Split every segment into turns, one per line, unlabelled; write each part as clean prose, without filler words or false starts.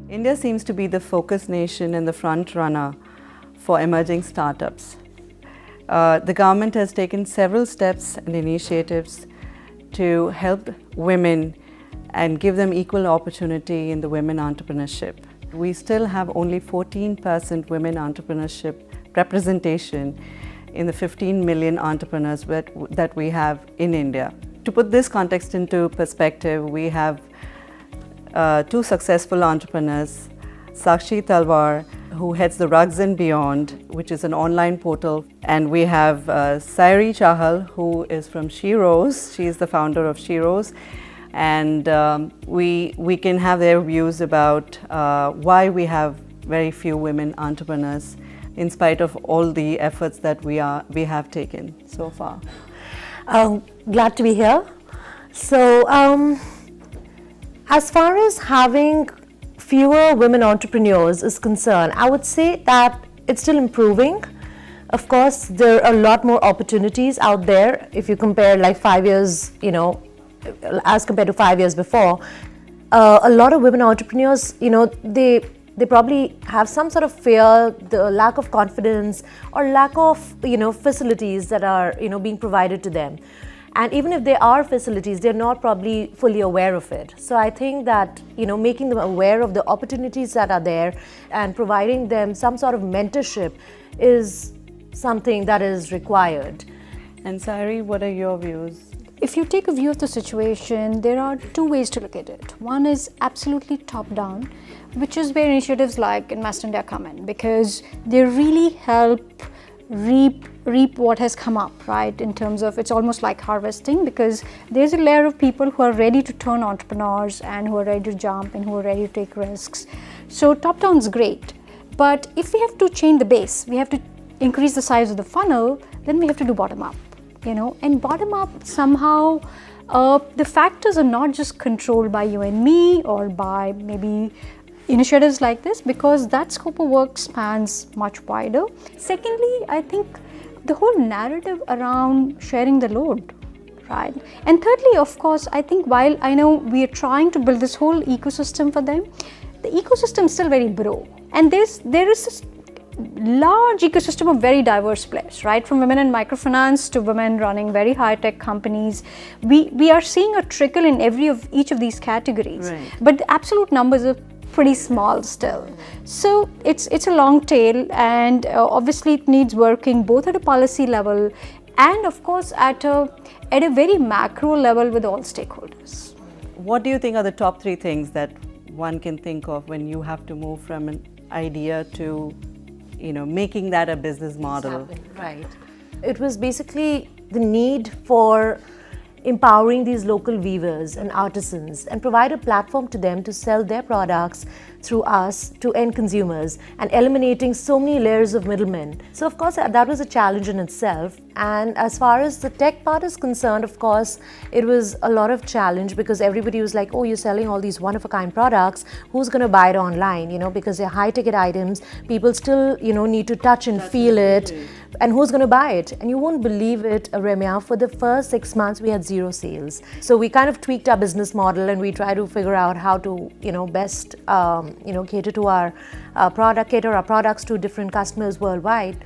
India seems to be the focus nation and the front runner for emerging startups. The government has taken several steps and initiatives to help women and give them equal opportunity in the women entrepreneurship. We still have only 14% women entrepreneurship representation in the 15 million entrepreneurs that we have in India. To put this context into perspective, we have two successful entrepreneurs, Sakshi Talwar, who heads the Rugs and Beyond, which is an online portal, and we have Sairi Chahal, who is from She Rose. She is the founder of She Rose, and we can have their views about why we have very few women entrepreneurs, in spite of all the efforts that we have taken so far.
Glad to be here. So, as far as having fewer women entrepreneurs is concerned, I would say that it's still improving. Of course, there are a lot more opportunities out there if you compare like 5 years, as compared to 5 years before. A lot of women entrepreneurs, they probably have some sort of fear, the lack of confidence or lack of, facilities that are, being provided to them. And even if there are facilities, they're not probably fully aware of it. So I think that, making them aware of the opportunities that are there and providing them some sort of mentorship is something that is required.
And Sairi, what are your views?
If you take a view of the situation, there are two ways to look at it. One is absolutely top-down, which is where initiatives like Invest India come in, because they really help reap what has come up, right? In terms of, it's almost like harvesting, because there's a layer of people who are ready to turn entrepreneurs and who are ready to jump and who are ready to take risks. So top-down is great, but if we have to change the base, we have to increase the size of the funnel, then we have to do bottom-up, and bottom-up somehow, the factors are not just controlled by you and me or by maybe initiatives like this, because that scope of work spans much wider. Secondly, I think the whole narrative around sharing the load, right? And thirdly, of course, I think while I know we are trying to build this whole ecosystem for them, the ecosystem is still very bro. And there is this large ecosystem of very diverse players, right? From women in microfinance to women running very high-tech companies. We are seeing a trickle in each of these categories,
right.
But the absolute numbers are pretty small still. So it's a long tail, and obviously it needs working both at a policy level and of course at a very macro level with all stakeholders.
What do you think are the top 3 things that one can think of when you have to move from an idea to, making that a business model?
Right. It was basically the need for empowering these local weavers and artisans and provide a platform to them to sell their products through us to end consumers, and eliminating so many layers of middlemen. So of course that was a challenge in itself. And as far as the tech part is concerned, of course it was a lot of challenge, because everybody was like, oh, you're selling all these one-of-a-kind products, who's going to buy it online, because they're high-ticket items, people still need to touch and feel it, and who's going to buy it? And you won't believe it, Ramya, for the first 6 months we had 0 sales. So we kind of tweaked our business model, and we try to figure out how to best cater our products to different customers worldwide.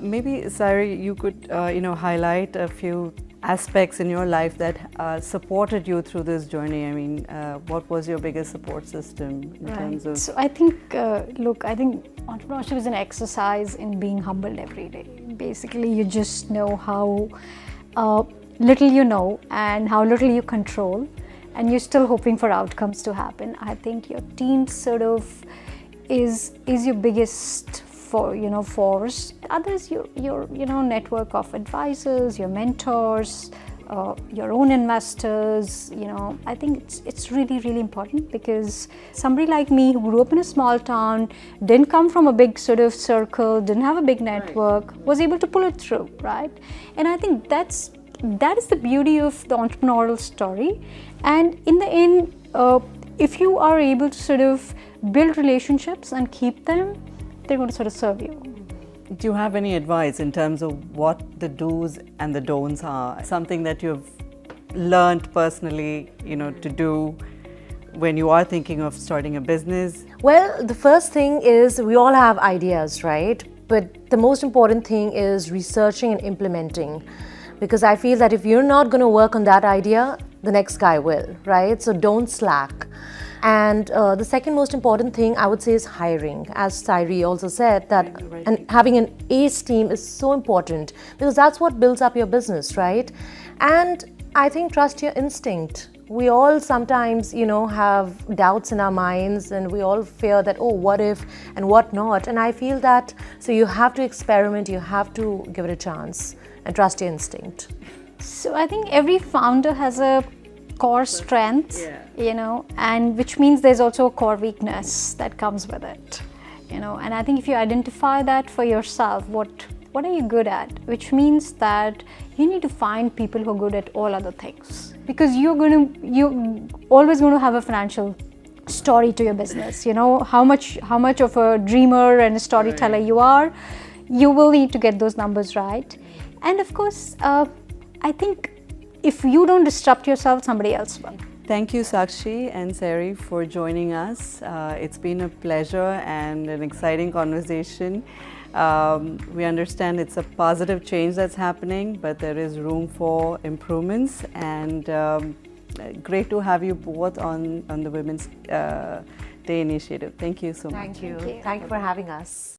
Maybe, Sairi, you could highlight a few aspects in your life that supported you through this journey. I mean, what was your biggest support system in terms of?
So I think, I think entrepreneurship is an exercise in being humbled every day. Basically, you just know how little you know and how little you control, and you're still hoping for outcomes to happen. I think your team sort of is your biggest force. Others, your network of advisors, your mentors, your own investors. I think it's really, really important, because somebody like me who grew up in a small town, didn't come from a big sort of circle, didn't have a big network, was able to pull it through, right? And I think that is the beauty of the entrepreneurial story. And in the end, if you are able to sort of build relationships and keep them, they're going to sort of serve you.
Do you have any advice in terms of what the do's and the don'ts are? Something that you've learned personally, to do when you are thinking of starting a business?
Well, the first thing is we all have ideas, right? But the most important thing is researching and implementing. Because I feel that if you're not going to work on that idea, the next guy will, right? So don't slack. And the second most important thing I would say is hiring. As Sairi also said, that and having an ace team is so important because that's what builds up your business, right? And I think trust your instinct. We all sometimes, have doubts in our minds and we all fear that, oh, what if and what not? And I feel that, so you have to experiment, you have to give it a chance and trust your instinct.
So I think every founder has a core strength, and which means there's also a core weakness that comes with it, and I think if you identify that for yourself, what are you good at, which means that you need to find people who are good at all other things, because you're always going to have a financial story to your business. How much of a dreamer and a storyteller you are, you will need to get those numbers right. And of course, I think if you don't disrupt yourself, somebody else will.
Thank you, Sakshi and Sairi, for joining us. It's been a pleasure and an exciting conversation. We understand it's a positive change that's happening, but there is room for improvements, and great to have you both on the Women's Day initiative. Thank you so much.
Thank you. Thank you for having us.